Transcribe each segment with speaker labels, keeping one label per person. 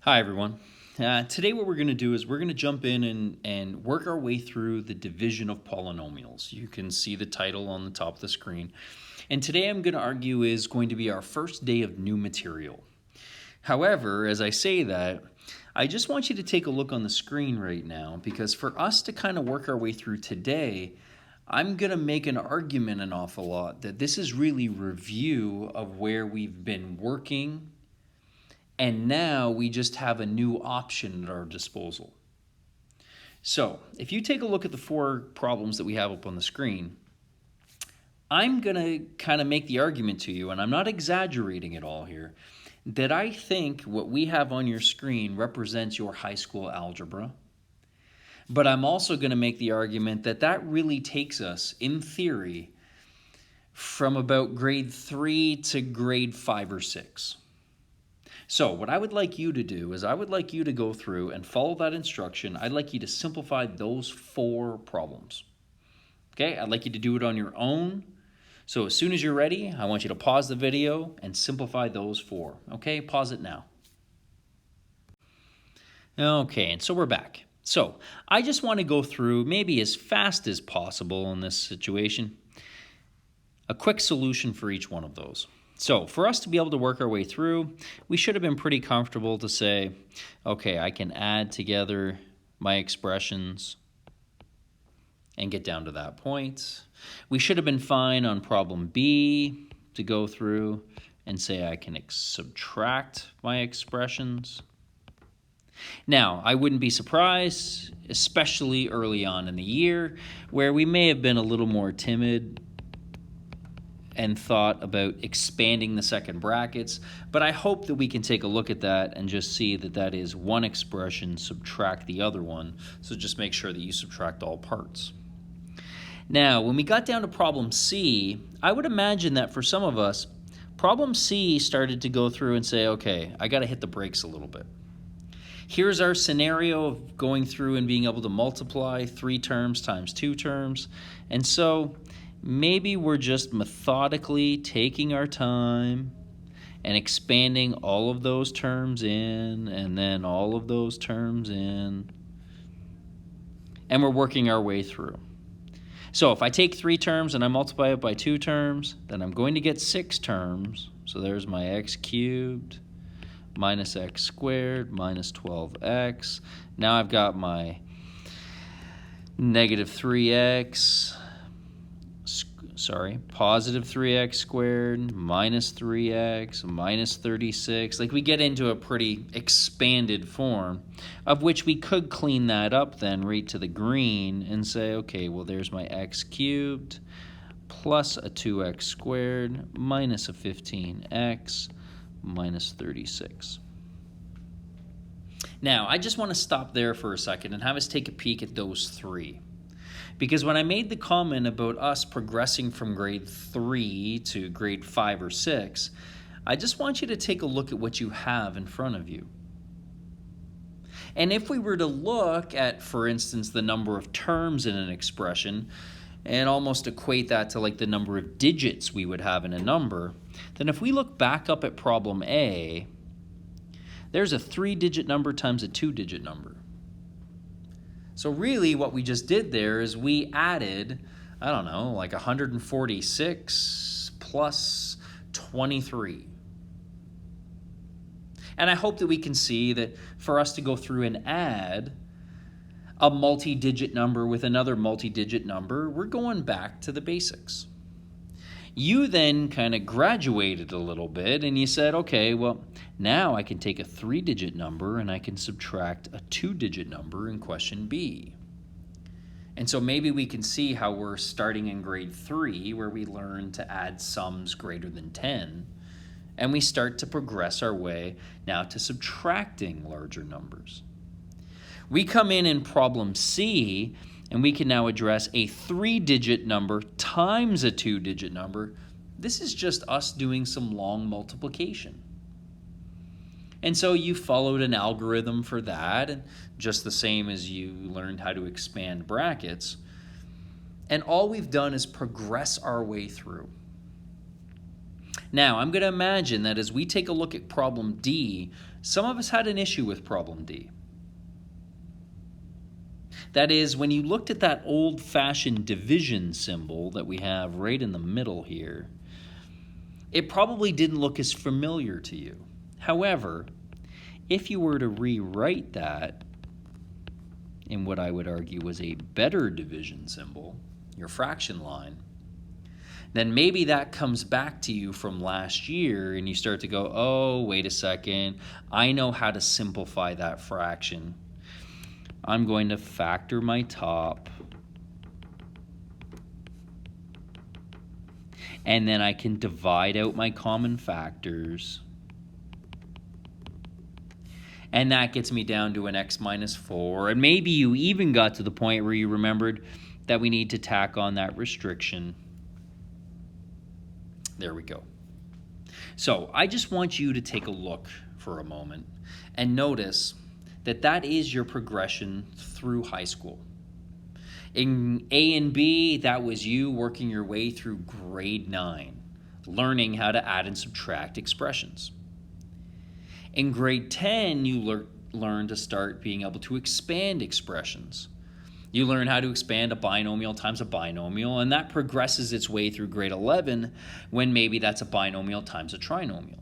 Speaker 1: Hi, everyone. Today what we're going to do is we're going to jump in and work our way through the division of polynomials. You can see the title on the top of the screen. And today I'm going to argue is going to be our first day of new material. However, as I say that, I just want you to take a look on the screen right now, because for us to kind of work our way through today, I'm going to make an argument an awful lot that this is really review of where we've been working, and now we just have a new option at our disposal. So if you take a look at the four problems that we have up on the screen, I'm going to kind of make the argument to you, and I'm not exaggerating at all here, that I think what we have on your screen represents your high school algebra. But I'm also going to make the argument that that really takes us, in theory, from about grade 3 to grade 5 or 6. So what I would like you to do is I would like you to go through and follow that instruction. I'd like you to simplify those four problems. Okay, I'd like you to do it on your own. So as soon as you're ready, I want you to pause the video and simplify those four. Okay, pause it now. Okay, and so we're back. So I just want to go through, maybe as fast as possible in this situation, a quick solution for each one of those. So for us to be able to work our way through, we should have been pretty comfortable to say, okay, I can add together my expressions and get down to that point. We should have been fine on problem B to go through and say I can subtract my expressions. Now, I wouldn't be surprised, especially early on in the year, where we may have been a little more timid and thought about expanding the second brackets, but I hope that we can take a look at that and just see that that is one expression, subtract the other one, so just make sure that you subtract all parts. Now, when we got down to problem C, I would imagine that for some of us, problem C started to go through and say, okay, I got to hit the brakes a little bit. Here's our scenario of going through and being able to multiply 3 terms times 2 terms, and so maybe we're just methodically taking our time and expanding all of those terms in and then all of those terms in, and we're working our way through. So if I take 3 terms and I multiply it by 2 terms, then I'm going to get 6 terms. So there's my x cubed minus x squared minus 12x. Now I've got my negative 3x, positive 3x squared minus 3x minus 36. Like, we get into a pretty expanded form, of which we could clean that up then right to the green and say, okay, well, there's my x cubed plus a 2x squared minus a 15x minus 36. Now, I just want to stop there for a second and have us take a peek at those 3. Because when I made the comment about us progressing from grade 3 to grade 5 or 6, I just want you to take a look at what you have in front of you. And if we were to look at, for instance, the number of terms in an expression and almost equate that to like the number of digits we would have in a number, then if we look back up at problem A, there's a 3-digit number times a 2-digit number. So really what we just did there is we added, I don't know, like 146 plus 23. And I hope that we can see that for us to go through and add a multi-digit number with another multi-digit number, we're going back to the basics. You then kind of graduated a little bit and you said, okay, well, now I can take a 3-digit number and I can subtract a 2-digit number in question B. And so maybe we can see how we're starting in grade 3, where we learn to add sums greater than 10, and we start to progress our way now to subtracting larger numbers. We come in problem C, and we can now address a 3-digit number times a 2-digit number. This is just us doing some long multiplication. And so you followed an algorithm for that, and just the same as you learned how to expand brackets. And all we've done is progress our way through. Now, I'm going to imagine that as we take a look at problem D, some of us had an issue with problem D. That is, when you looked at that old-fashioned division symbol that we have right in the middle here, it probably didn't look as familiar to you. However, if you were to rewrite that in what I would argue was a better division symbol, your fraction line, then maybe that comes back to you from last year and you start to go, oh, wait a second, I know how to simplify that fraction. I'm going to factor my top, and then I can divide out my common factors, and that gets me down to an x minus 4, and maybe you even got to the point where you remembered that we need to tack on that restriction. There we go. So I just want you to take a look for a moment and notice that that is your progression through high school. In A and B, that was you working your way through grade 9, learning how to add and subtract expressions. In grade 10, you learn to start being able to expand expressions. You learn how to expand a binomial times a binomial, and that progresses its way through grade 11 when maybe that's a binomial times a trinomial.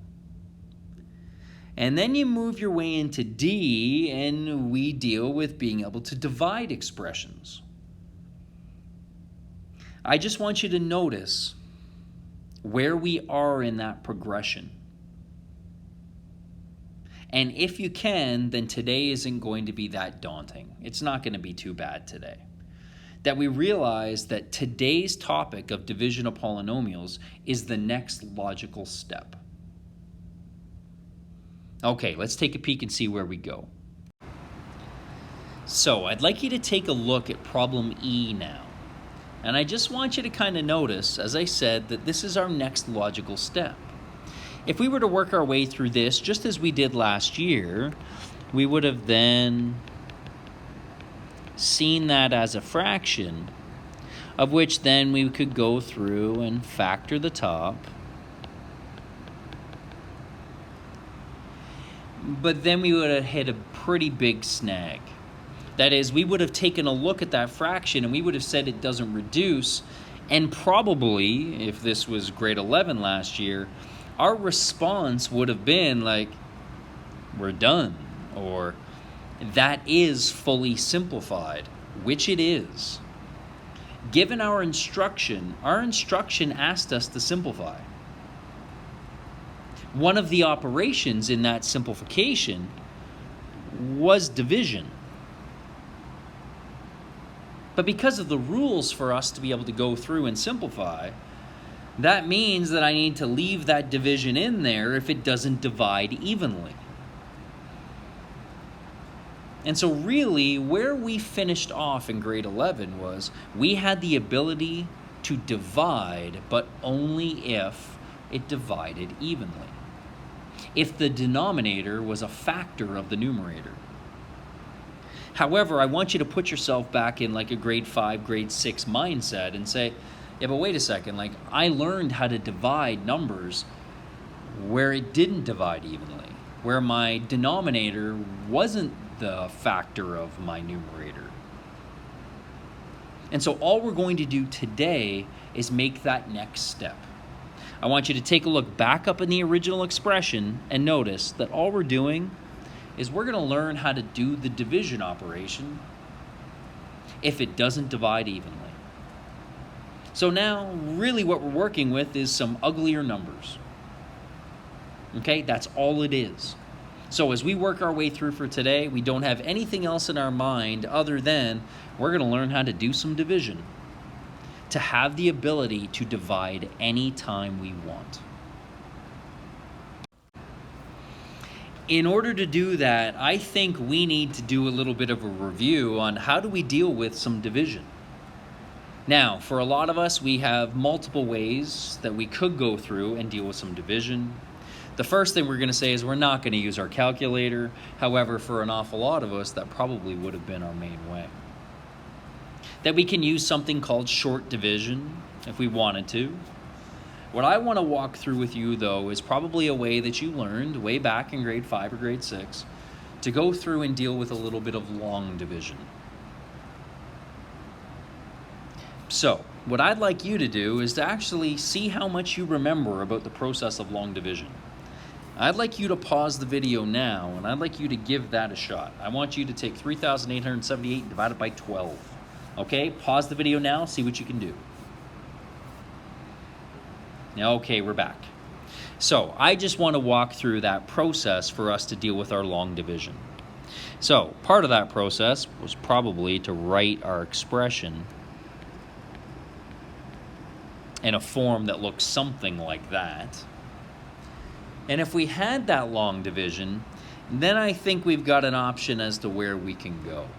Speaker 1: And then you move your way into D, and we deal with being able to divide expressions. I just want you to notice where we are in that progression. And if you can, then today isn't going to be that daunting. It's not going to be too bad today. That we realize that today's topic of division of polynomials is the next logical step. Okay, let's take a peek and see where we go. So I'd like you to take a look at problem E now. And I just want you to kind of notice, as I said, that this is our next logical step. If we were to work our way through this, just as we did last year, we would have then seen that as a fraction, of which then we could go through and factor the top. But then we would have hit a pretty big snag. That is, we would have taken a look at that fraction and we would have said it doesn't reduce, and probably, if this was grade 11 last year, our response would have been like, we're done, or that is fully simplified, which it is. Given our instruction asked us to simplify. One of the operations in that simplification was division. But because of the rules for us to be able to go through and simplify, that means that I need to leave that division in there if it doesn't divide evenly. And so really, where we finished off in grade 11 was we had the ability to divide, but only if it divided evenly. If the denominator was a factor of the numerator. However, I want you to put yourself back in like a grade 5, grade 6 mindset and say, yeah, but wait a second, like I learned how to divide numbers where it didn't divide evenly, where my denominator wasn't the factor of my numerator. And so all we're going to do today is make that next step. I want you to take a look back up in the original expression and notice that all we're doing is we're going to learn how to do the division operation if it doesn't divide evenly. So now, really what we're working with is some uglier numbers. Okay, that's all it is. So as we work our way through for today, we don't have anything else in our mind other than we're going to learn how to do some division to have the ability to divide any time we want. In order to do that, I think we need to do a little bit of a review on how do we deal with some division. Now, for a lot of us, we have multiple ways that we could go through and deal with some division. The first thing we're going to say is we're not going to use our calculator. However, for an awful lot of us, that probably would have been our main way. That we can use something called short division if we wanted to. What I want to walk through with you, though, is probably a way that you learned way back in grade 5 or grade 6 to go through and deal with a little bit of long division. So, what I'd like you to do is to actually see how much you remember about the process of long division. I'd like you to pause the video now, and I'd like you to give that a shot. I want you to take 3,878 and divide it by 12. Okay, pause the video now, see what you can do. Okay, we're back. So, I just want to walk through that process for us to deal with our long division. So, part of that process was probably to write our expression in a form that looks something like that. And if we had that long division, then I think we've got an option as to where we can go.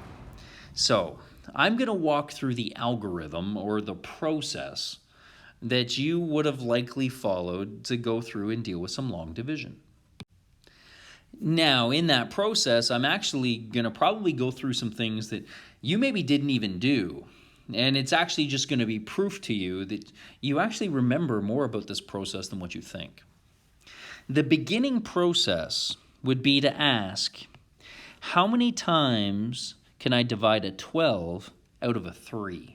Speaker 1: So I'm going to walk through the algorithm or the process that you would have likely followed to go through and deal with some long division. Now, in that process, I'm actually going to probably go through some things that you maybe didn't even do. And it's actually just going to be proof to you that you actually remember more about this process than what you think. The beginning process would be to ask, how many times can I divide a 12 out of a 3?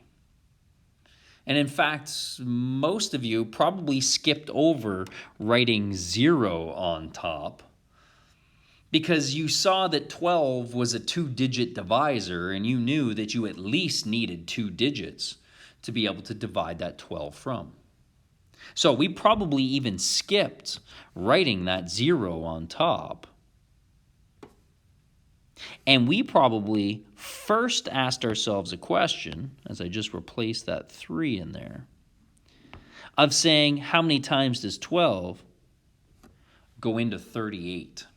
Speaker 1: And in fact, most of you probably skipped over writing 0 on top because you saw that 12 was a 2-digit divisor and you knew that you at least needed 2 digits to be able to divide that 12 from. So we probably even skipped writing that 0 on top. And we probably first asked ourselves a question, as I just replaced that 3 in there, of saying how many times does 12 go into 38?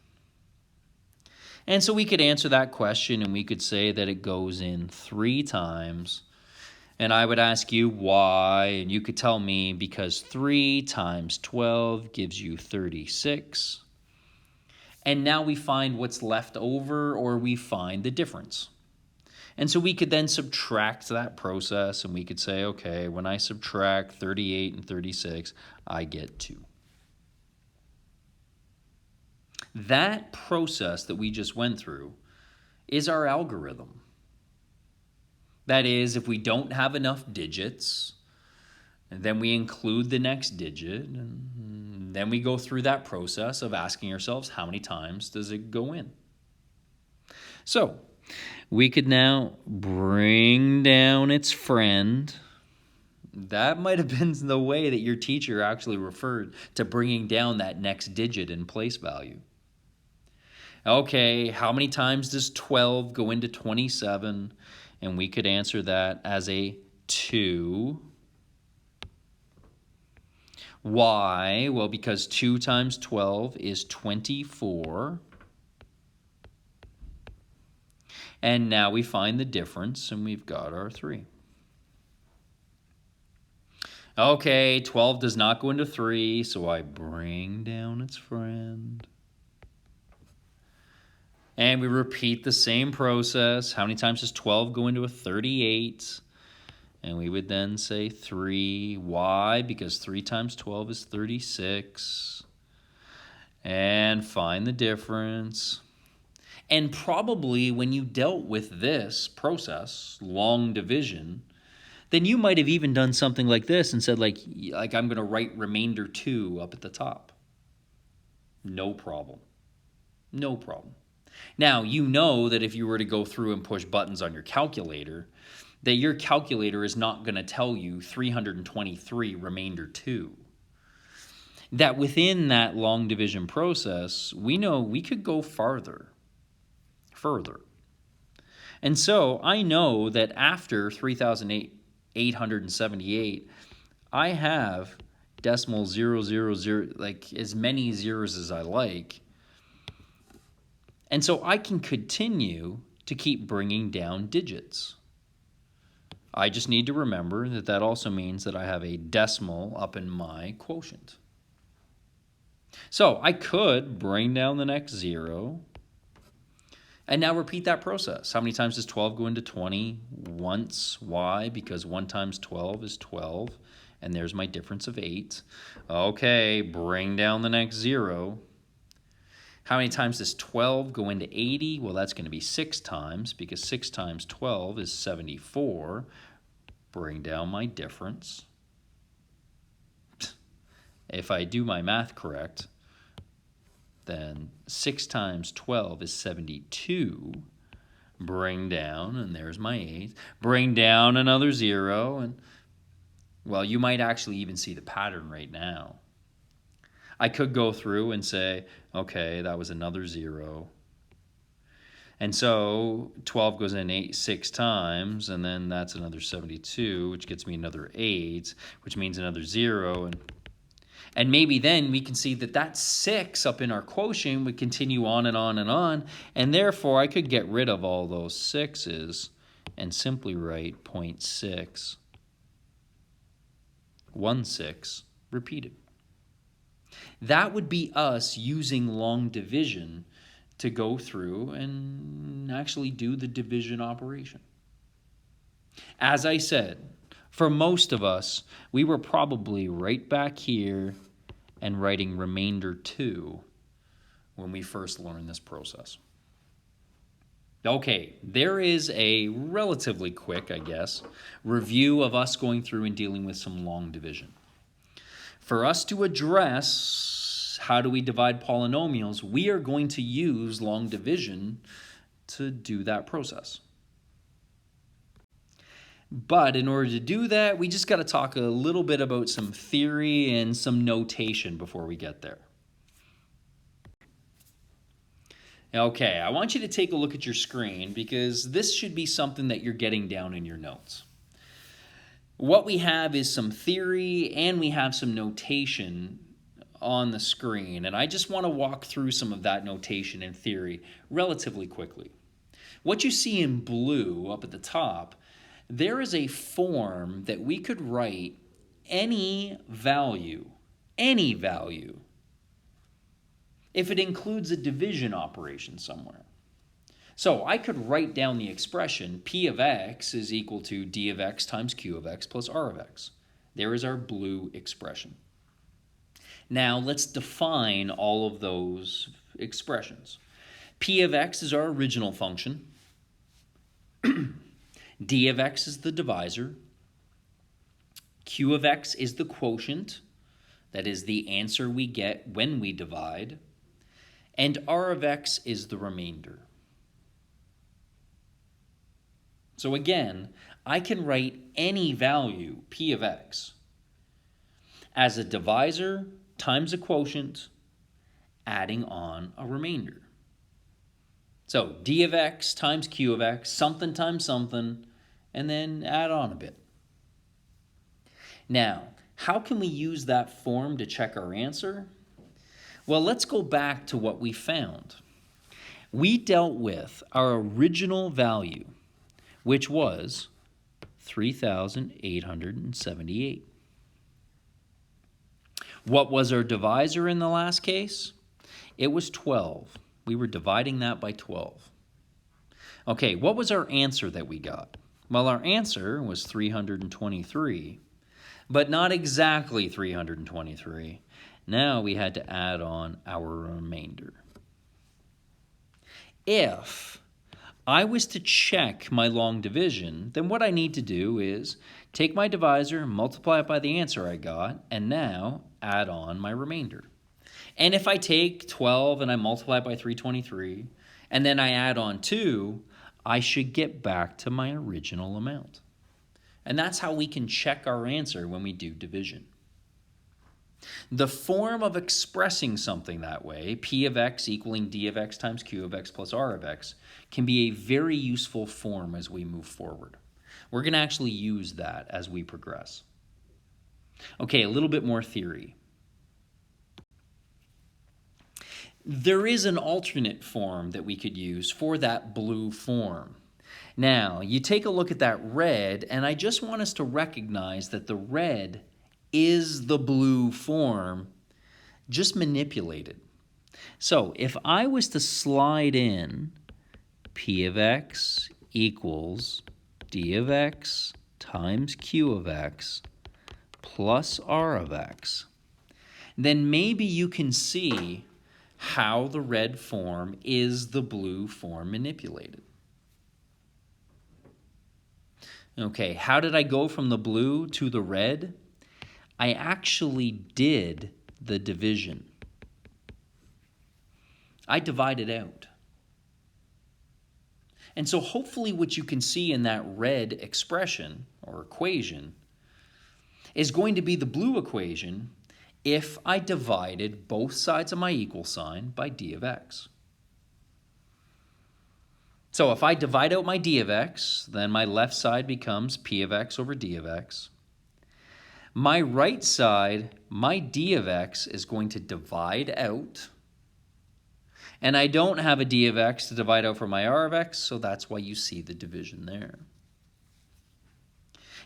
Speaker 1: And so we could answer that question and we could say that it goes in 3 times. And I would ask you why, and you could tell me because 3 times 12 gives you 36. And now we find what's left over, or we find the difference. And so we could then subtract that process, and we could say, okay, when I subtract 38 and 36, I get 2. That process that we just went through is our algorithm. That is, if we don't have enough digits, then we include the next digit, and then we go through that process of asking ourselves, how many times does it go in? So, we could now bring down its friend. That might have been the way that your teacher actually referred to bringing down that next digit in place value. Okay, how many times does 12 go into 27? And we could answer that as a 2. Why? Well, because 2 times 12 is 24. And now we find the difference, and we've got our 3. Okay, 12 does not go into 3, so I bring down its friend. And we repeat the same process. How many times does 12 go into a 38? And we would then say 3. Why? Because 3 times 12 is 36. And find the difference. And probably when you dealt with this process, long division, then you might have even done something like this and said, like I'm going to write remainder 2 up at the top. No problem. No problem. Now, you know that if you were to go through and push buttons on your calculator, that your calculator is not going to tell you 323 remainder 2. That within that long division process, we know we could go further. And so I know that after 3,878, I have decimal 000, like as many zeros as I like. And so I can continue to keep bringing down digits. I just need to remember that that also means that I have a decimal up in my quotient. So I could bring down the next 0 and now repeat that process. How many times does 12 go into 20? Once. Why? Because 1 times 12 is 12. and there's my difference of 8. Okay, bring down the next 0. How many times does 12 go into 80? Well, that's going to be 6 times, because 6 times 12 is 74. Bring down my difference. If I do my math correct, then 6 times 12 is 72. Bring down, and there's my 8. Bring down another 0, and, well, you might actually even see the pattern right now. I could go through and say, okay, that was another 0. And so 12 goes in 6 times, and then that's another 72, which gets me another 8, which means another 0. And maybe then we can see that that 6 up in our quotient would continue on and on and on, and therefore I could get rid of all those 6's and simply write 0.6, 16 repeated. That would be us using long division to go through and actually do the division operation. As I said, for most of us, we were probably right back here and writing remainder 2 when we first learned this process. Okay, there is a relatively quick, I guess, review of us going through and dealing with some long division. For us to address how do we divide polynomials, we are going to use long division to do that process. But in order to do that, we just got to talk a little bit about some theory and some notation before we get there. Okay, I want you to take a look at your screen because this should be something that you're getting down in your notes. What we have is some theory and we have some notation on the screen, and I just want to walk through some of that notation and theory relatively quickly. What you see in blue up at the top, there is a form that we could write any value, if it includes a division operation somewhere. So I could write down the expression P of x is equal to D of x times Q of x plus R of x. There is our blue expression. Now let's define all of those expressions. P of x is our original function. D of x is the divisor. Q of x is the quotient. That is the answer we get when we divide. And R of x is the remainder. So again, I can write any value, P of x, as a divisor times a quotient, adding on a remainder. So D of x times Q of x, something times something, and then add on a bit. Now, how can we use that form to check our answer? Well, let's go back to what we found. We dealt with our original value, which was 3,878. What was our divisor in the last case? It was 12. We were dividing that by 12. Okay, what was our answer that we got? Well, our answer was 323, but not exactly 323. Now we had to add on our remainder. If I was to check my long division, then what I need to do is take my divisor, multiply it by the answer I got, and now add on my remainder. And if I take 12 and I multiply it by 323, and then I add on 2, I should get back to my original amount. And that's how we can check our answer when we do division. The form of expressing something that way, P of x equaling D of x times Q of x plus R of x, can be a very useful form as we move forward. We're going to actually use that as we progress. Okay, a little bit more theory. There is an alternate form that we could use for that blue form. Now, you take a look at that red, and I just want us to recognize that the red is the blue form, just manipulated. So if I was to slide in P of x equals D of x times Q of x plus r of x, then maybe you can see how the red form is the blue form manipulated. Okay, how did I go from the blue to the red? I actually did the division. I divided out. And so hopefully what you can see in that red expression or equation is going to be the blue equation if I divided both sides of my equal sign by d of x. So if I divide out my d of x, then my left side becomes p of x over d of x. My right side, my d of x, is going to divide out. And I don't have a d of x to divide out for my r of x, so that's why you see the division there.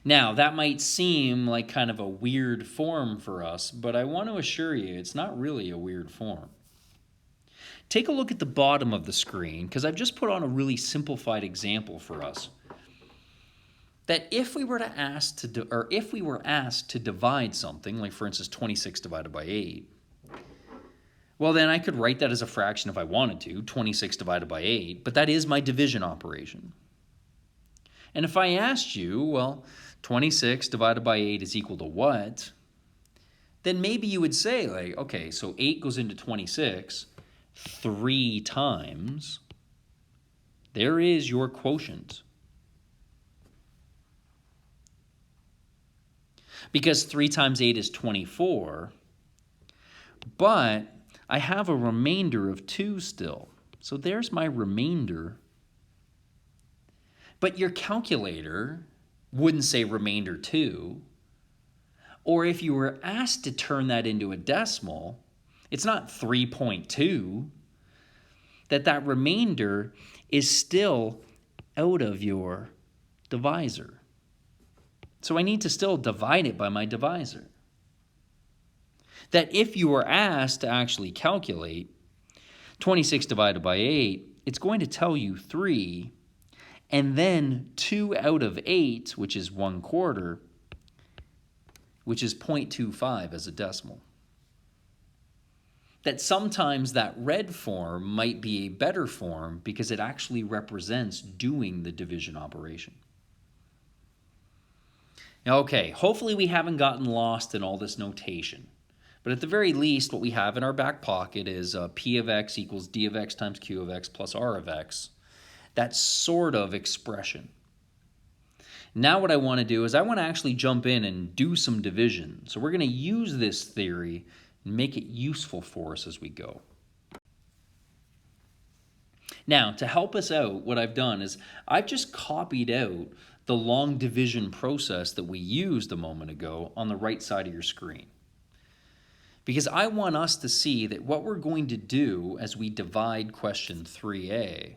Speaker 1: Now, that might seem like kind of a weird form for us, but I want to assure you it's not really a weird form. Take a look at the bottom of the screen, because I've just put on a really simplified example for us. That if we were asked to divide something, like for instance 26 divided by 8, well, then I could write that as a fraction if I wanted to, 26 divided by 8, but that is my division operation. And if I asked you, well, 26 divided by 8 is equal to what? Then maybe you would say, like, okay, so 8 goes into 26 3 times. There is your quotient. Because 3 times 8 is 24, but I have a remainder of 2 still. So there's my remainder. But your calculator wouldn't say remainder 2. Or if you were asked to turn that into a decimal, it's not 3.2. That remainder is still out of your divisor. So I need to still divide it by my divisor. That if you were asked to actually calculate 26 divided by 8, it's going to tell you 3, and then 2 out of 8, which is 1/4, which is 0.25 as a decimal. That sometimes that red form might be a better form because it actually represents doing the division operation. Okay, hopefully we haven't gotten lost in all this notation. But at the very least, what we have in our back pocket is p of x equals d of x times q of x plus r of x. That sort of expression. Now what I want to do is I want to actually jump in and do some division. So we're going to use this theory and make it useful for us as we go. Now, to help us out, what I've done is I've just copied out the long division process that we used a moment ago on the right side of your screen. Because I want us to see that what we're going to do as we divide question 3a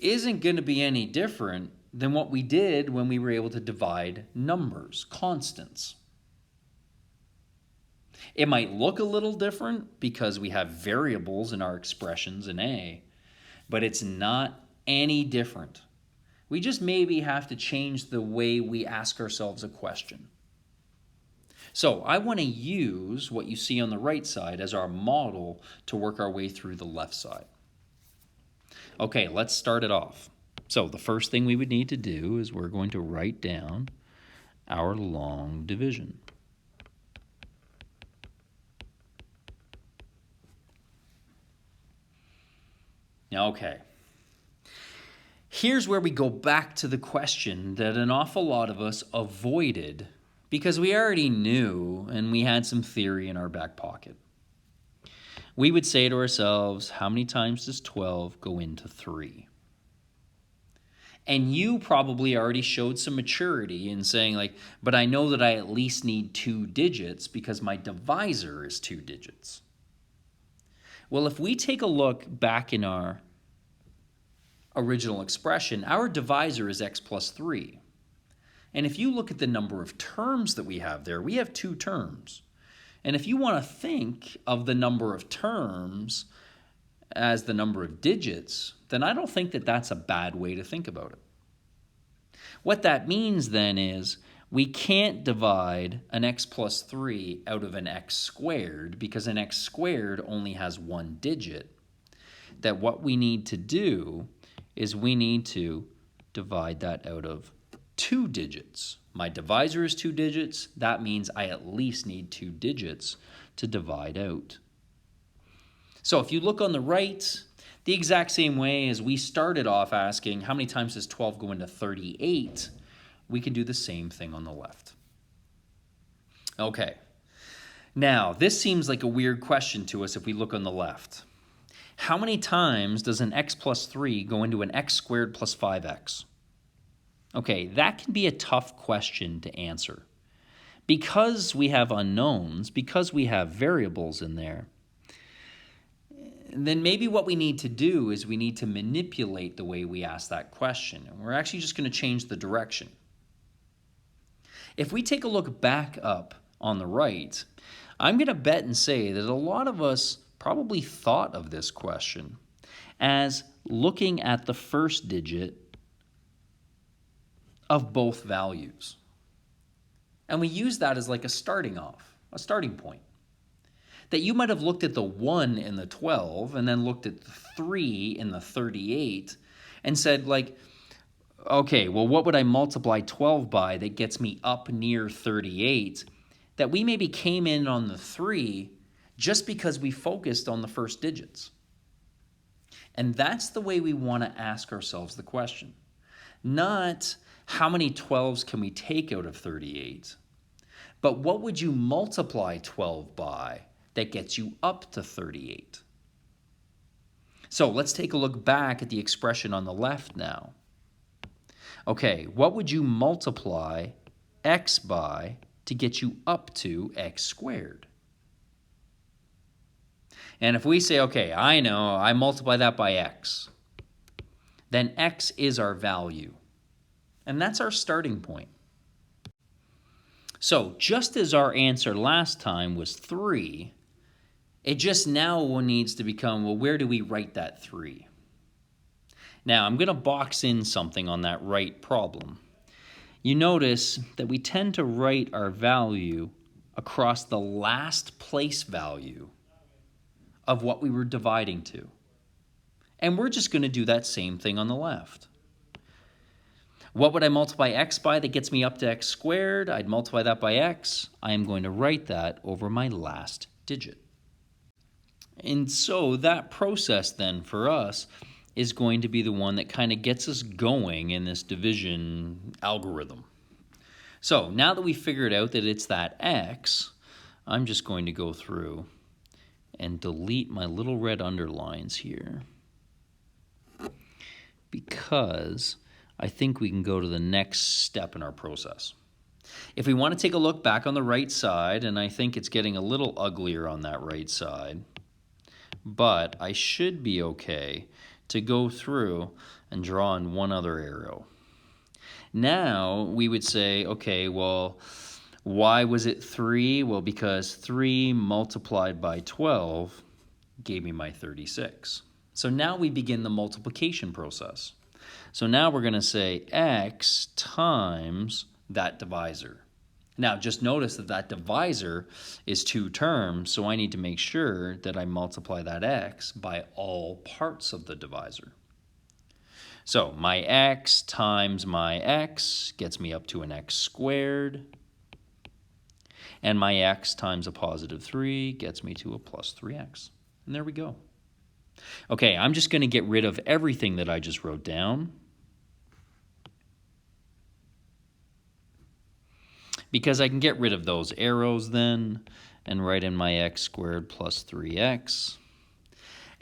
Speaker 1: isn't going to be any different than what we did when we were able to divide numbers, constants. It might look a little different because we have variables in our expressions in A, but it's not any different. We just maybe have to change the way we ask ourselves a question. So I want to use what you see on the right side as our model to work our way through the left side. Okay, let's start it off. So the first thing we would need to do is we're going to write down our long division. Okay. Here's where we go back to the question that an awful lot of us avoided because we already knew and we had some theory in our back pocket. We would say to ourselves, how many times does 12 go into 3? And you probably already showed some maturity in saying, like, but I know that I at least need 2 digits because my divisor is 2 digits. Well, if we take a look back in our original expression, our divisor is x plus 3. And if you look at the number of terms that we have there, we have 2 terms. And if you want to think of the number of terms as the number of digits, then I don't think that that's a bad way to think about it. What that means then is We can't divide an x plus 3 out of an x squared because an x squared only has one digit. That what we need to do is we need to divide that out of 2 digits. My divisor is 2 digits. That means I at least need 2 digits to divide out. So if you look on the right, the exact same way as we started off asking how many times does 12 go into 38, we can do the same thing on the left. Okay, now this seems like a weird question to us if we look on the left. How many times does an x plus 3 go into an x squared plus 5x? Okay, that can be a tough question to answer. Because we have unknowns, because we have variables in there, then maybe what we need to do is we need to manipulate the way we ask that question. And we're actually just going to change the direction. If we take a look back up on the right, I'm going to bet and say that a lot of us probably thought of this question as looking at the first digit of both values. And we use that as like a starting point. That you might have looked at the 1 in the 12 and then looked at the 3 in the 38 and said like, okay, well, what would I multiply 12 by that gets me up near 38? That we maybe came in on the 3 just because we focused on the first digits. And that's the way we want to ask ourselves the question. Not how many 12s can we take out of 38, but what would you multiply 12 by that gets you up to 38? So let's take a look back at the expression on the left now. Okay, what would you multiply x by to get you up to x squared? And if we say, okay, I know, I multiply that by x, then x is our value. And that's our starting point. So just as our answer last time was 3, it just now needs to become, well, where do we write that 3? Now, I'm going to box in something on that right problem. You notice that we tend to write our value across the last place value of what we were dividing to. And we're just going to do that same thing on the left. What would I multiply x by that gets me up to x squared? I'd multiply that by x. I am going to write that over my last digit. And so that process then for us is going to be the one that kind of gets us going in this division algorithm. So now that we figured out that it's that x, I'm just going to go through and delete my little red underlines here because I think we can go to the next step in our process. If we want to take a look back on the right side, and I think it's getting a little uglier on that right side, but I should be okay to go through and draw in one other arrow. Now we would say, okay, well, why was it 3? Well, because 3 multiplied by 12 gave me my 36. So now we begin the multiplication process. So now we're going to say x times that divisor. Now just notice that that divisor is 2 terms, so I need to make sure that I multiply that x by all parts of the divisor. So my x times my x gets me up to an x squared, and my x times a positive 3 gets me to a plus 3x. And there we go. Okay, I'm just going to get rid of everything that I just wrote down, because I can get rid of those arrows then and write in my x squared plus 3x.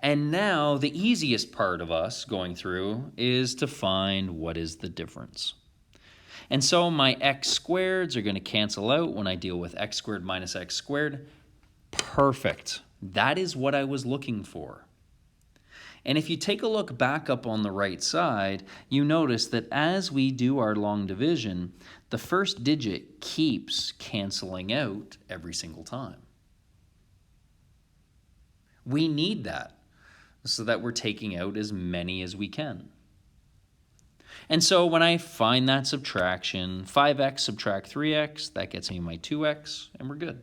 Speaker 1: And now the easiest part of us going through is to find what is the difference. And so my x squareds are going to cancel out when I deal with x squared minus x squared. Perfect. That is what I was looking for. And if you take a look back up on the right side, you notice that as we do our long division, the first digit keeps canceling out every single time. We need that so that we're taking out as many as we can. And so when I find that subtraction, 5x subtract 3x, that gets me my 2x, and we're good.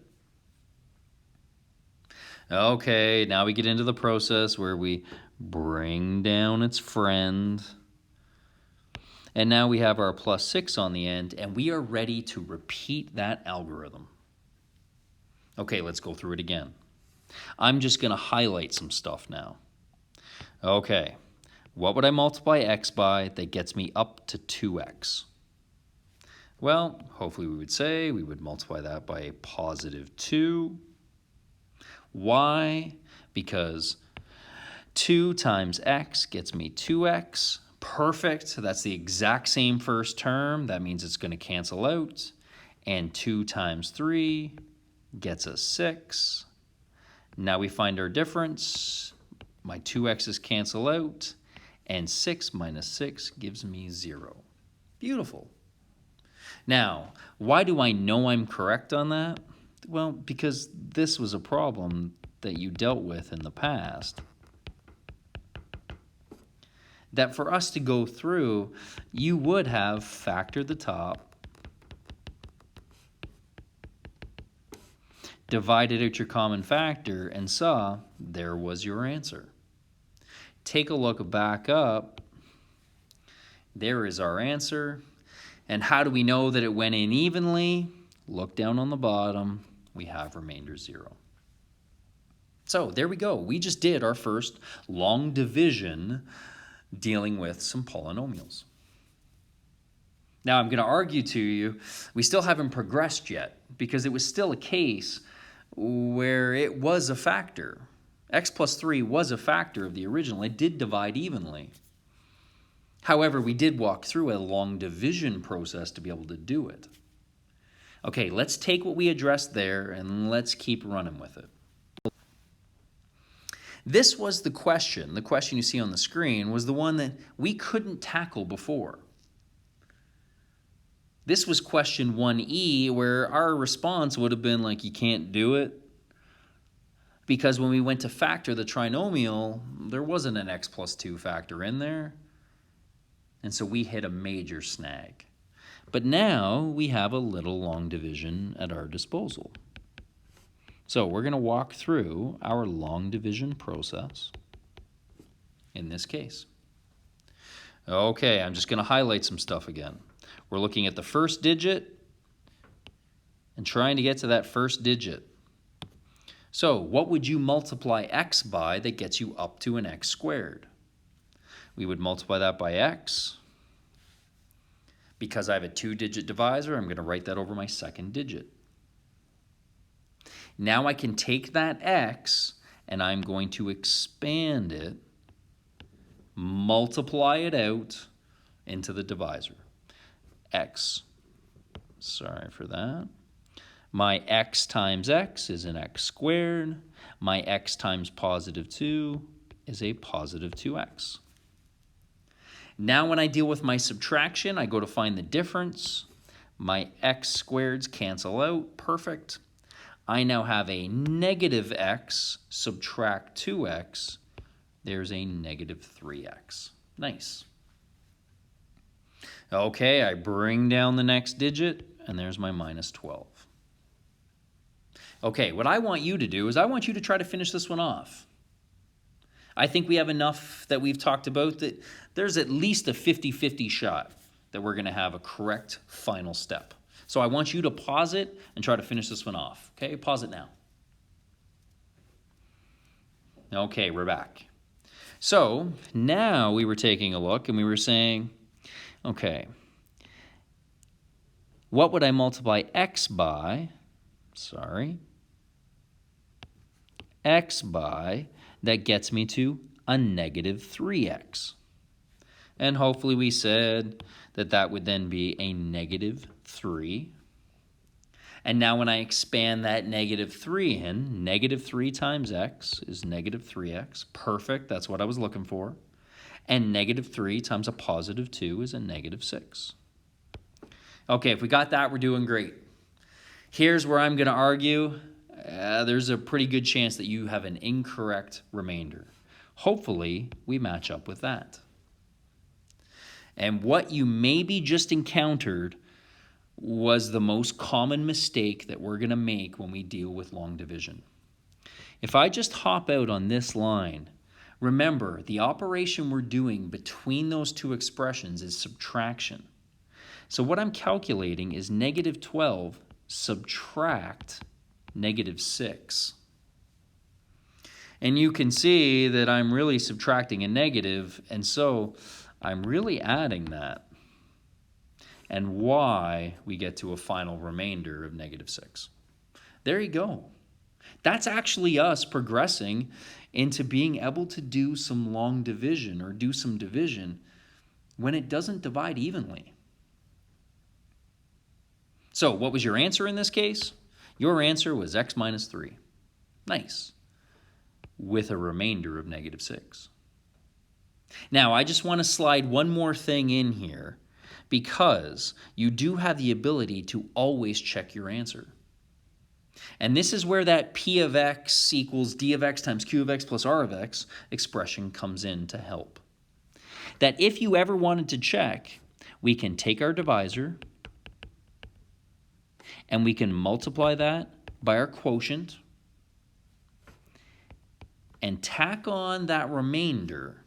Speaker 1: Okay, now we get into the process where we bring down its friend. And now we have our plus 6 on the end, and we are ready to repeat that algorithm. Okay, let's go through it again. I'm just going to highlight some stuff now. Okay, what would I multiply x by that gets me up to 2x? Well, hopefully we would say we would multiply that by a positive 2. Why? Because 2 times x gets me 2x. Perfect. That's the exact same first term. That means it's going to cancel out. And 2 times 3 gets us 6. Now we find our difference. My 2x's cancel out. And 6 minus 6 gives me 0. Beautiful. Now, why do I know I'm correct on that? Well, because this was a problem that you dealt with in the past. That for us to go through, you would have factored the top, divided out your common factor, and saw there was your answer. Take a look back up. There is our answer. And how do we know that it went in evenly? Look down on the bottom. We have remainder 0. So there we go. We just did our first long division dealing with some polynomials. Now I'm going to argue to you, we still haven't progressed yet because it was still a case where it was a factor. X plus 3 was a factor of the original. It did divide evenly. However, we did walk through a long division process to be able to do it. Okay, let's take what we addressed there and let's keep running with it. This was the question you see on the screen was the one that we couldn't tackle before. This was question 1E, where our response would have been like, you can't do it. Because when we went to factor the trinomial, there wasn't an x plus 2 factor in there. And so we hit a major snag. But now we have a little long division at our disposal. So we're going to walk through our long division process in this case. Okay, I'm just going to highlight some stuff again. We're looking at the first digit and trying to get to that first digit. So what would you multiply x by that gets you up to an x squared? We would multiply that by x. Because I have a 2-digit divisor, I'm going to write that over my second digit. Now I can take that x and I'm going to expand it, multiply it out into the divisor. X, sorry for that. My x times x is an x squared. My x times positive 2 is a positive 2x. Now when I deal with my subtraction, I go to find the difference. My x squareds cancel out. Perfect. I now have a negative x subtract 2x. There's a negative 3x. Nice. Okay, I bring down the next digit, and there's my minus 12. Okay, what I want you to do is I want you to try to finish this one off. I think we have enough that we've talked about that there's at least a 50-50 shot that we're going to have a correct final step. So I want you to pause it and try to finish this one off. Okay, pause it now. Okay, we're back. So now we were taking a look and we were saying, okay, what would I multiply x by? X by that gets me to a negative 3x. And hopefully we said that that would then be a negative 3. And now when I expand that negative 3 in, negative 3 times x is negative 3x. Perfect, that's what I was looking for. And negative 3 times a positive 2 is a negative 6. Okay, if we got that, we're doing great. Here's where I'm going to argue. There's a pretty good chance that you have an incorrect remainder. Hopefully, we match up with that. And what you maybe just encountered was the most common mistake that we're going to make when we deal with long division. If I just hop out on this line, remember the operation we're doing between those two expressions is subtraction. So what I'm calculating is negative 12 subtract negative 6. And you can see that I'm really subtracting a negative, and so I'm really adding that. And why we get to a final remainder of negative 6. There you go. That's actually us progressing into being able to do some long division or do some division when it doesn't divide evenly. So what was your answer in this case? Your answer was x minus 3. Nice. With a remainder of negative 6. Now, I just want to slide one more thing in here because you do have the ability to always check your answer. And this is where that p of x equals d of x times q of x plus r of x expression comes in to help. That if you ever wanted to check, we can take our divisor and we can multiply that by our quotient and tack on that remainder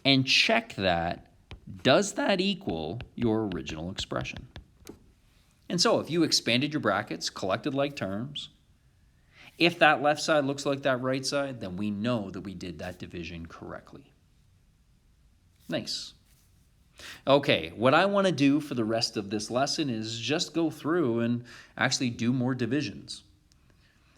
Speaker 1: and check that, does that equal your original expression? And so if you expanded your brackets, collected like terms, if that left side looks like that right side, then we know that we did that division correctly. Nice. Okay, what I want to do for the rest of this lesson is just go through and actually do more divisions.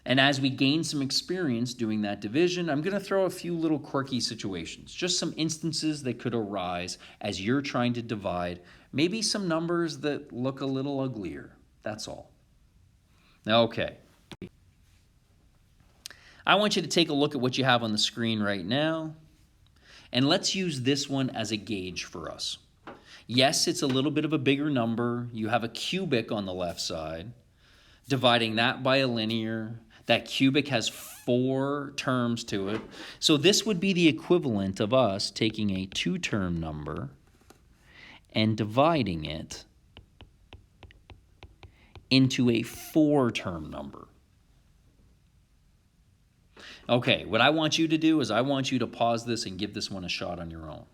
Speaker 1: And as we gain some experience doing that division, I'm going to throw a few little quirky situations, just some instances that could arise as you're trying to divide, maybe some numbers that look a little uglier. That's all. Okay. I want you to take a look at what you have on the screen right now, and let's use this one as a gauge for us. Yes, it's a little bit of a bigger number. You have a cubic on the left side, dividing that by a linear. That cubic has 4 terms to it. So this would be the equivalent of us taking a 2-term number and dividing it into a 4-term number. Okay, what I want you to do is I want you to pause this and give this one a shot on your own.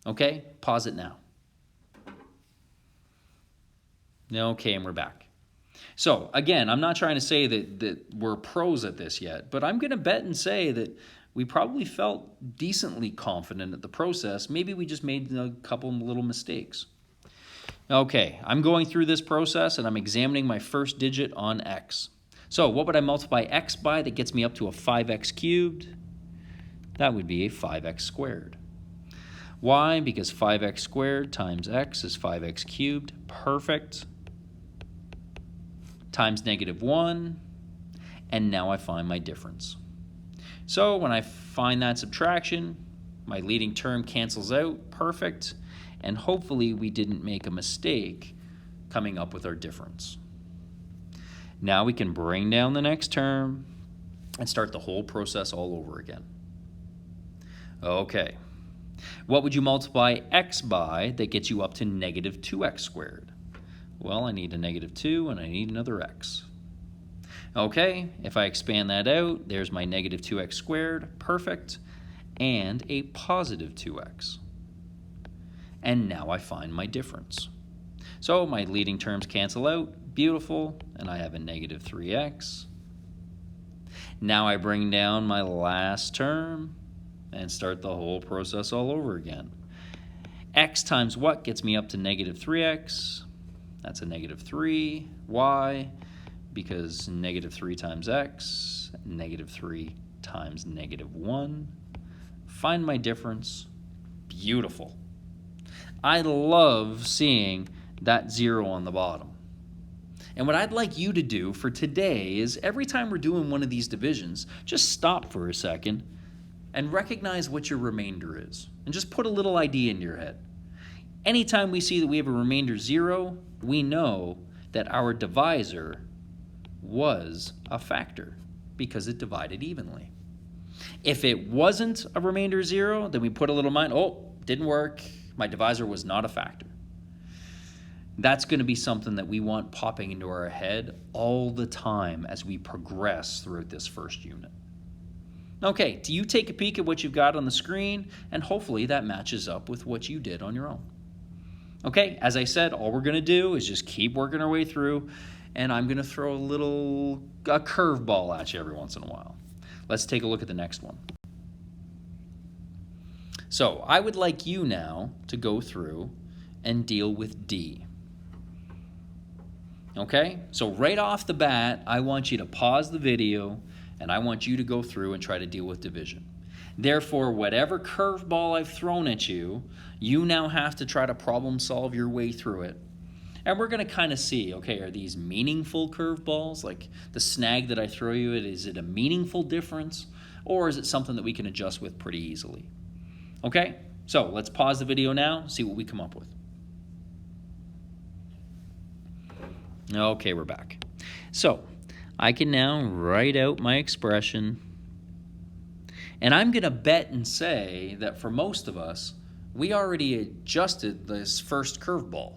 Speaker 1: Okay, pause it now. Okay, and we're back. So, again, I'm not trying to say that we're pros at this yet, but I'm going to bet and say that we probably felt decently confident at the process. Maybe we just made a couple little mistakes. Okay, I'm going through this process and I'm examining my first digit on x. So, what would I multiply x by that gets me up to a 5x cubed? That would be a 5x squared. Why? Because 5x squared times x is 5x cubed. Perfect. Times negative 1, and now I find my difference. So when I find that subtraction, my leading term cancels out, perfect, and hopefully we didn't make a mistake coming up with our difference. Now we can bring down the next term and start the whole process all over again. Okay, what would you multiply x by that gets you up to negative 2x squared? Well, I need a negative 2 and I need another x. Okay, if I expand that out, there's my negative 2x squared, perfect, and a positive 2x. And now I find my difference. So my leading terms cancel out, beautiful, and I have a negative 3x. Now I bring down my last term and start the whole process all over again. X times what gets me up to negative 3x? That's a negative 3. Why? Because negative 3 times x, negative 3 times negative 1. Find my difference. Beautiful. I love seeing that 0 on the bottom. And what I'd like you to do for today is every time we're doing one of these divisions, just stop for a second and recognize what your remainder is. And just put a little idea into your head. Anytime we see that we have a remainder 0, we know that our divisor was a factor because it divided evenly. If it wasn't a remainder 0, then we put a little mind, oh, didn't work, My divisor was not a factor. That's going to be something that we want popping into our head all the time as we progress throughout this first unit. Okay, do you take a peek at what you've got on the screen, and hopefully that matches up with what you did on your own. Okay, as I said, all we're going to do is just keep working our way through, and I'm going to throw a curveball at you every once in a while. Let's take a look at the next one. So I would like you now to go through and deal with D. Okay, so right off the bat, I want you to pause the video and I want you to go through and try to deal with division. Therefore, whatever curveball I've thrown at you, you now have to try to problem solve your way through it. And we're going to kind of see, okay, are these meaningful curveballs? Like the snag that I throw you at, is it a meaningful difference? Or is it something that we can adjust with pretty easily? Okay, so let's pause the video now, see what we come up with. Okay, we're back. So I can now write out my expression. And I'm going to bet and say that for most of us, we already adjusted this first curveball.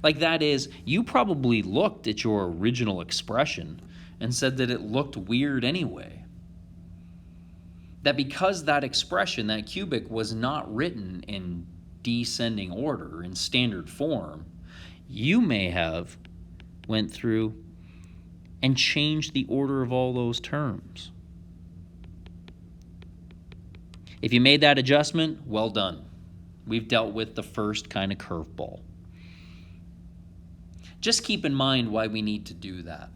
Speaker 1: Like that is, you probably looked at your original expression and said that it looked weird anyway. That because that expression, that cubic, was not written in descending order, in standard form, you may have went through and changed the order of all those terms. If you made that adjustment, well done. We've dealt with the first kind of curveball. Just keep in mind why we need to do that.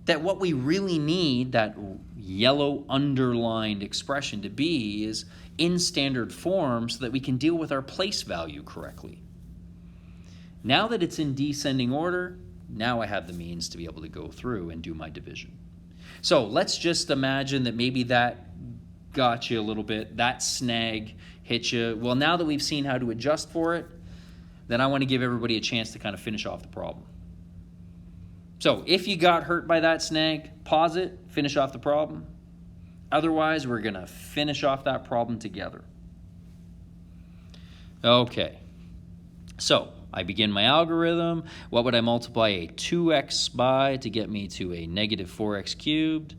Speaker 1: That what we really need that yellow underlined expression to be is in standard form so that we can deal with our place value correctly. Now that it's in descending order, now I have the means to be able to go through and do my division. So let's just imagine that maybe that got you a little bit, that snag hit you. Well, now that we've seen how to adjust for it, then I want to give everybody a chance to kind of finish off the problem. So if you got hurt by that snag, pause it, finish off the problem. Otherwise, we're going to finish off that problem together. Okay, so I begin my algorithm. What would I multiply a 2x by to get me to a negative 4x cubed?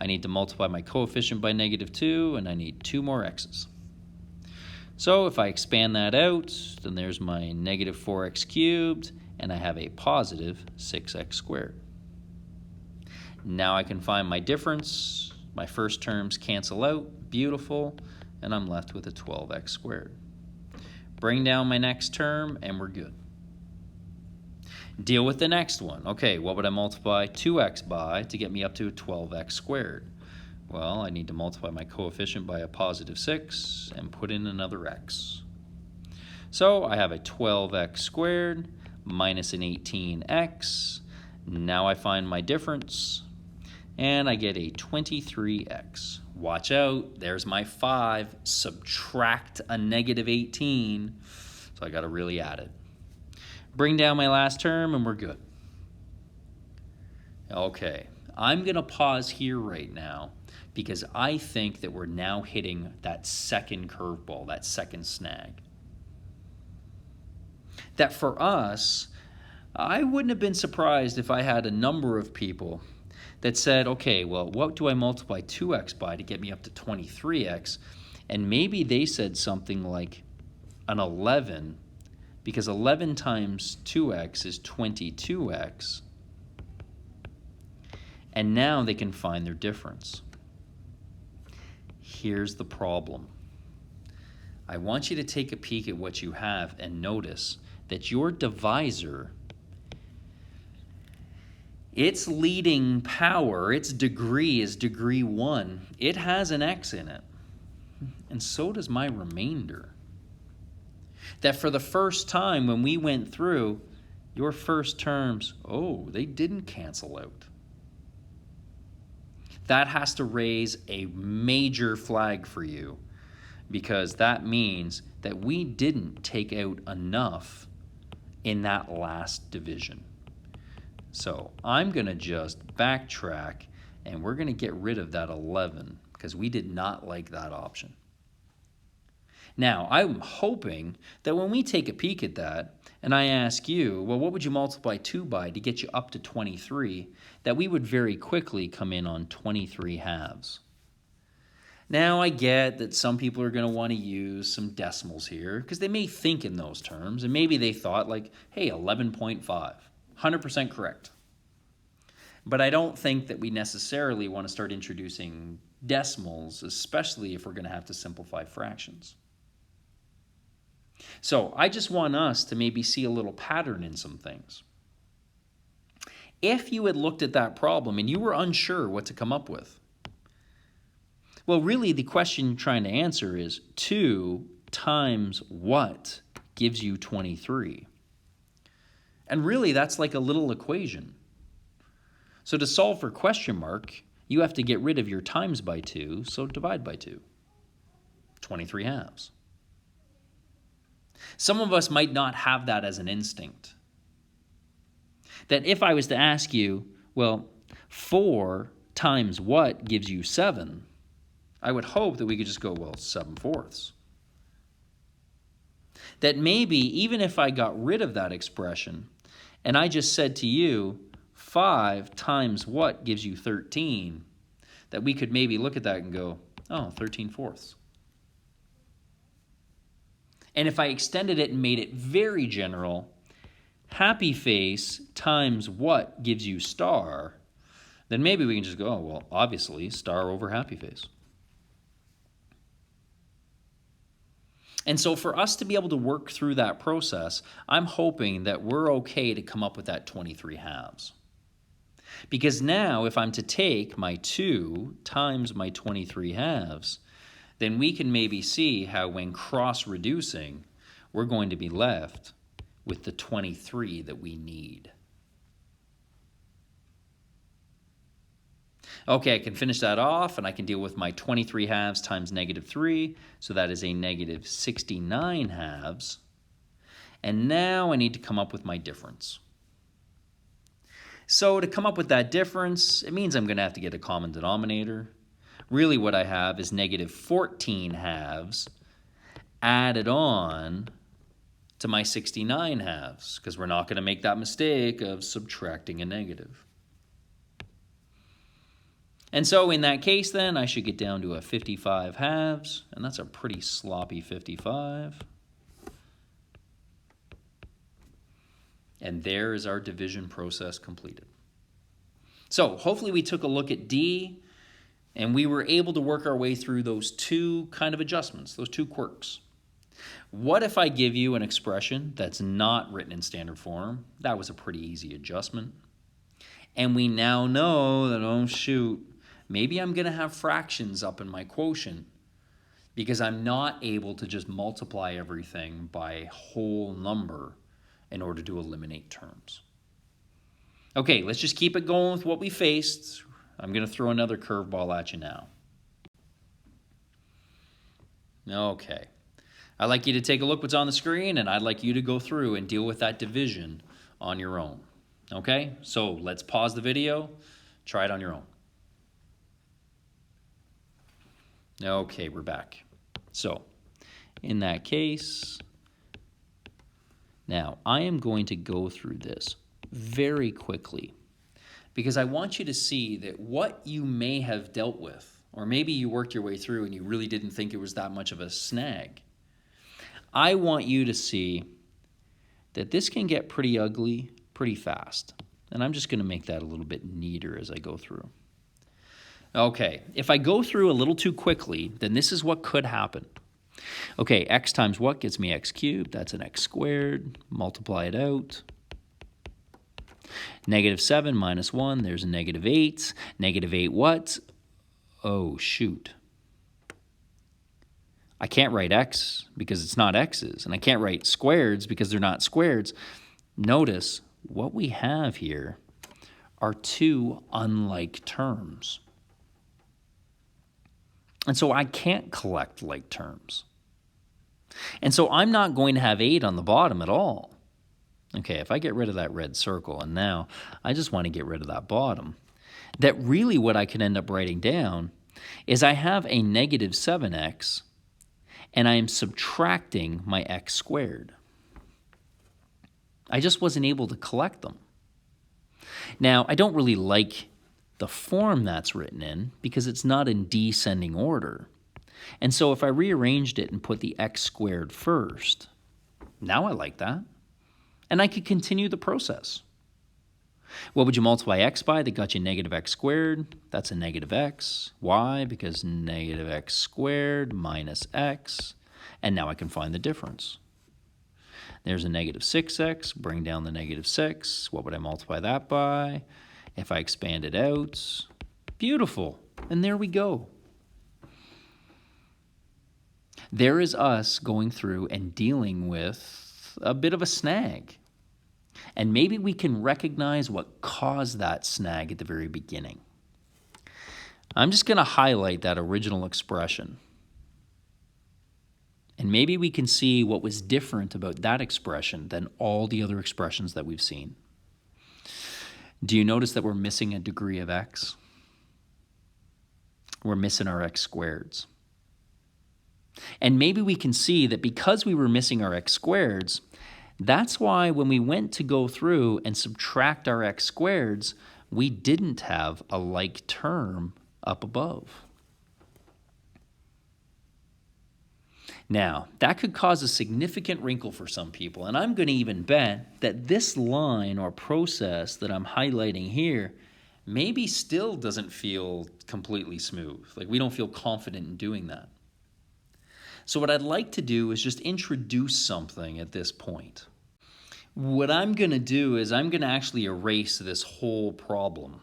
Speaker 1: I need to multiply my coefficient by negative 2, and I need 2 more x's. So if I expand that out, then there's my negative 4x cubed, and I have a positive 6x squared. Now I can find my difference. My first terms cancel out, beautiful, and I'm left with a 12x squared. Bring down my next term, and we're good. Deal with the next one. Okay, what would I multiply 2x by to get me up to a 12x squared? Well, I need to multiply my coefficient by a positive 6 and put in another x. So I have a 12x squared minus an 18x. Now I find my difference, and I get a 23x. Watch out, there's my 5. Subtract a negative 18, so I got to really add it. Bring down my last term, and we're good. Okay, I'm going to pause here right now because I think that we're now hitting that second curveball, that second snag. That for us, I wouldn't have been surprised if I had a number of people that said, okay, well, what do I multiply 2x by to get me up to 23x? And maybe they said something like an 11, because 11 times 2x is 22x. And now they can find their difference. Here's the problem. I want you to take a peek at what you have and notice that your divisor, its leading power, its degree is degree 1. It has an x in it. And so does my remainder. That for the first time when we went through, your first terms, oh, they didn't cancel out. That has to raise a major flag for you, because that means that we didn't take out enough in that last division. So I'm going to just backtrack, and we're going to get rid of that 11 because we did not like that option. Now, I'm hoping that when we take a peek at that, and I ask you, well, what would you multiply 2 by to get you up to 23, that we would very quickly come in on 23 halves. Now, I get that some people are going to want to use some decimals here because they may think in those terms, and maybe they thought like, hey, 11.5, 100% correct. But I don't think that we necessarily want to start introducing decimals, especially if we're going to have to simplify fractions. So I just want us to maybe see a little pattern in some things. If you had looked at that problem and you were unsure what to come up with, well, really the question you're trying to answer is 2 times what gives you 23? And really that's like a little equation. So to solve for question mark, you have to get rid of your times by 2, so divide by 2. 23 halves. Some of us might not have that as an instinct. That if I was to ask you, well, 4 times what gives you 7, I would hope that we could just go, well, 7/4. That maybe even if I got rid of that expression and I just said to you, 5 times what gives you 13, that we could maybe look at that and go, oh, 13/4. And if I extended it and made it very general, happy face times what gives you star, then maybe we can just go, oh, well, obviously, star over happy face. And so for us to be able to work through that process, I'm hoping that we're okay to come up with that 23 halves. Because now if I'm to take my 2 times my 23 halves, then we can maybe see how when cross-reducing, we're going to be left with the 23 that we need. Okay, I can finish that off, and I can deal with my 23 halves times -3, so that is a -69 halves. And now I need to come up with my difference. So to come up with that difference, it means I'm going to have to get a common denominator. Really what I have is -14 halves added on to my 69 halves, because we're not going to make that mistake of subtracting a negative. And so in that case then, I should get down to a 55 halves, and that's a pretty sloppy 55. And there is our division process completed. So hopefully we took a look at D, and we were able to work our way through those two kind of adjustments, those two quirks. What if I give you an expression that's not written in standard form? That was a pretty easy adjustment. And we now know that, oh shoot, maybe I'm going to have fractions up in my quotient because I'm not able to just multiply everything by a whole number in order to eliminate terms. Okay, let's just keep it going with what we faced. I'm going to throw another curveball at you now. Okay. I'd like you to take a look what's on the screen, and I'd like you to go through and deal with that division on your own. Okay? So let's pause the video. Try it on your own. Okay, we're back. So, in that case, now I am going to go through this very quickly because I want you to see that what you may have dealt with, or maybe you worked your way through and you really didn't think it was that much of a snag, I want you to see that this can get pretty ugly pretty fast. And I'm just going to make that a little bit neater as I go through. Okay, if I go through a little too quickly, then this is what could happen. Okay, x times what gets me x cubed? That's an x squared. Multiply it out. -7 minus 1, there's a -8. -8 what? Oh, shoot. I can't write x because it's not x's, and I can't write squareds because they're not squareds. Notice what we have here are two unlike terms. And so I can't collect like terms. And so I'm not going to have 8 on the bottom at all. Okay, if I get rid of that red circle, and now I just want to get rid of that bottom, that really what I can end up writing down is I have a -7x, and I am subtracting my x squared. I just wasn't able to collect them. Now, I don't really like the form that's written in because it's not in descending order. And so if I rearranged it and put the x squared first, now I like that. And I could continue the process. What would you multiply x by? That got you negative x squared. That's a negative x. Why? Because negative x squared minus x. And now I can find the difference. There's a negative 6x. Bring down the negative 6. What would I multiply that by? If I expand it out, beautiful. And there we go. There is us going through and dealing with a bit of a snag. And maybe we can recognize what caused that snag at the very beginning. I'm just going to highlight that original expression. And maybe we can see what was different about that expression than all the other expressions that we've seen. Do you notice that we're missing a degree of x? We're missing our x squareds. And maybe we can see that because we were missing our x squareds, that's why when we went to go through and subtract our x squareds, we didn't have a like term up above. Now, that could cause a significant wrinkle for some people, and I'm going to even bet that this line or process that I'm highlighting here maybe still doesn't feel completely smooth. Like we don't feel confident in doing that. So what I'd like to do is just introduce something at this point. What I'm going to do is I'm going to actually erase this whole problem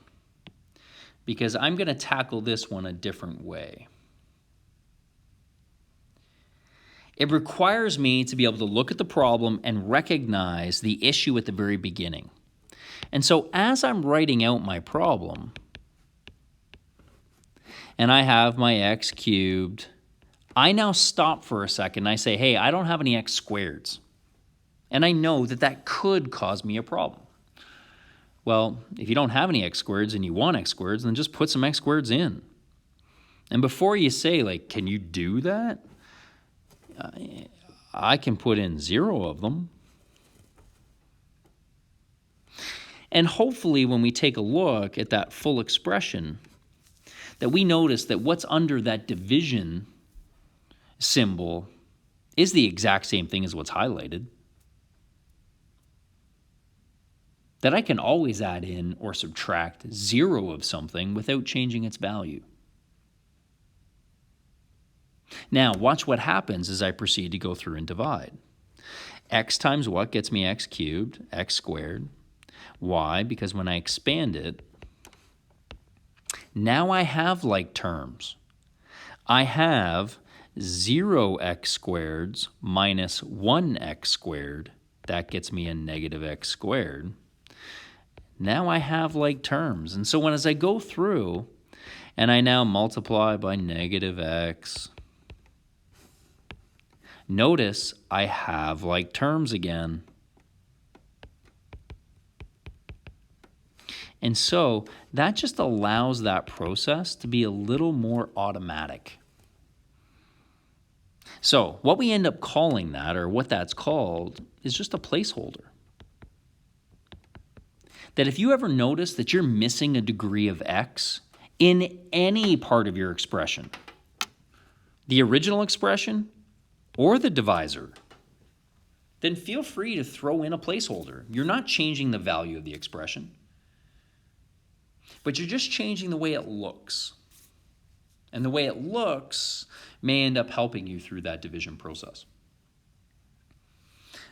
Speaker 1: because I'm going to tackle this one a different way. It requires me to be able to look at the problem and recognize the issue at the very beginning. And so as I'm writing out my problem, and I have my x cubed, I now stop for a second and I say, hey, I don't have any x squareds. And I know that that could cause me a problem. Well, if you don't have any x squareds and you want x squareds, then just put some x squareds in. And before you say, like, can you do that? I can put in 0 of them. And hopefully when we take a look at that full expression, that we notice that what's under that division symbol is the exact same thing as what's highlighted. That I can always add in or subtract 0 of something without changing its value. Now, watch what happens as I proceed to go through and divide. X times what gets me x cubed, x squared. Why? Because when I expand it, now I have like terms. I have 0x squareds minus 1x squared. That gets me a negative x squared. Now I have like terms. And so as I go through and I now multiply by negative x, notice I have like terms again. And so that just allows that process to be a little more automatic. So what we end up calling that, or what that's called, is just a placeholder. That if you ever notice that you're missing a degree of x in any part of your expression, the original expression or the divisor, then feel free to throw in a placeholder. You're not changing the value of the expression, but you're just changing the way it looks. And the way it looks may end up helping you through that division process.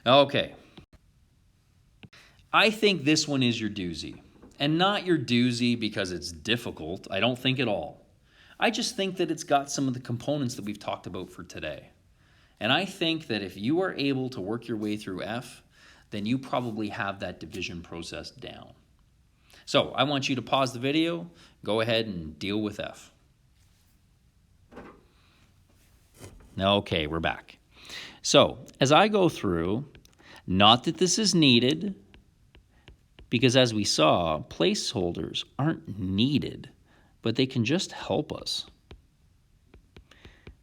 Speaker 1: Okay. I think this one is your doozy. And not your doozy because it's difficult. I don't think at all. I just think that it's got some of the components that we've talked about for today. And I think that if you are able to work your way through F, then you probably have that division process down. So I want you to pause the video, go ahead and deal with F. Okay, we're back. So as I go through, not that this is needed, because as we saw, placeholders aren't needed, but they can just help us.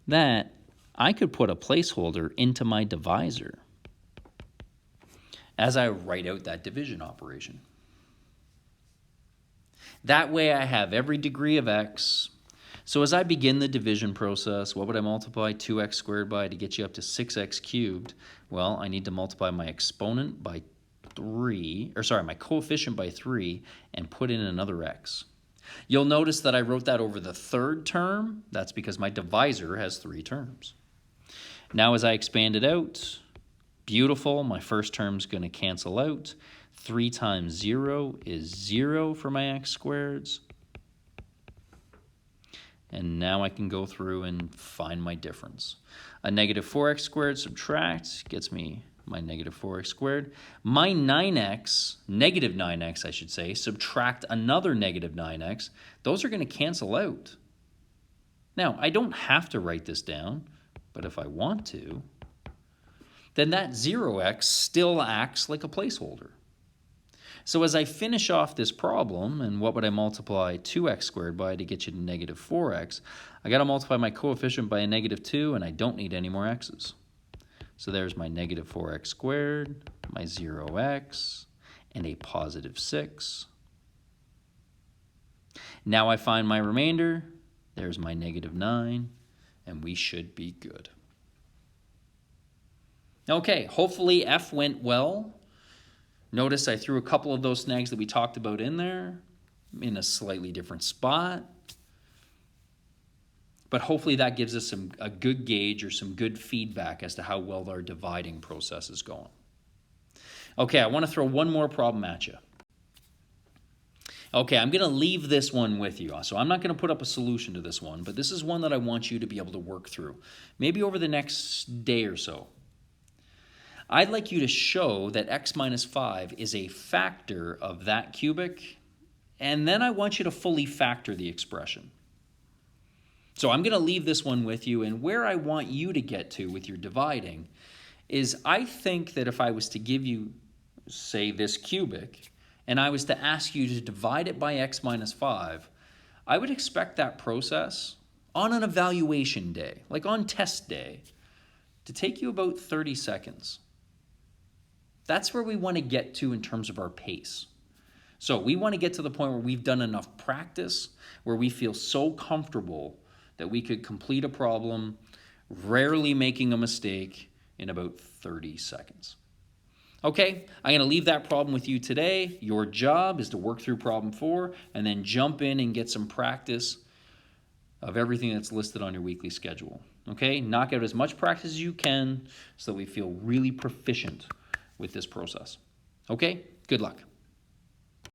Speaker 1: That I could put a placeholder into my divisor as I write out that division operation. That way I have every degree of x. So as I begin the division process, what would I multiply 2x squared by to get you up to 6x cubed? Well, I need to multiply my exponent by 3, or sorry, my coefficient by 3, and put in another x. You'll notice that I wrote that over the third term. That's because my divisor has 3 terms. Now as I expand it out, beautiful, my first term's going to cancel out. 3 times 0 is 0 for my x squareds. And now I can go through and find my difference. A negative 4x squared subtract gets me my negative 4x squared. My 9x, negative 9x I should say, subtract another negative 9x. Those are going to cancel out. Now, I don't have to write this down, but if I want to, then that 0x still acts like a placeholder. So as I finish off this problem, and what would I multiply 2x squared by to get you to negative 4x? I got to multiply my coefficient by a negative 2, and I don't need any more x's. So there's my negative 4x squared, my 0x, and a positive 6. Now I find my remainder. There's my negative 9, and we should be good. Okay, hopefully F went well. Notice I threw a couple of those snags that we talked about in there in a slightly different spot. But hopefully that gives us a good gauge or some good feedback as to how well our dividing process is going. Okay, I want to throw one more problem at you. Okay, I'm going to leave this one with you. So I'm not going to put up a solution to this one, but this is one that I want you to be able to work through, maybe over the next day or so. I'd like you to show that x minus 5 is a factor of that cubic, and then I want you to fully factor the expression. So I'm going to leave this one with you, and where I want you to get to with your dividing is I think that if I was to give you, say, this cubic, and I was to ask you to divide it by x minus 5, I would expect that process on an evaluation day, like on test day, to take you about 30 seconds. That's where we want to get to in terms of our pace. So we want to get to the point where we've done enough practice, where we feel so comfortable that we could complete a problem, rarely making a mistake, in about 30 seconds. Okay, I'm going to leave that problem with you today. Your job is to work through problem 4 and then jump in and get some practice of everything that's listed on your weekly schedule. Okay, knock out as much practice as you can so that we feel really proficient with this process. Okay, good luck.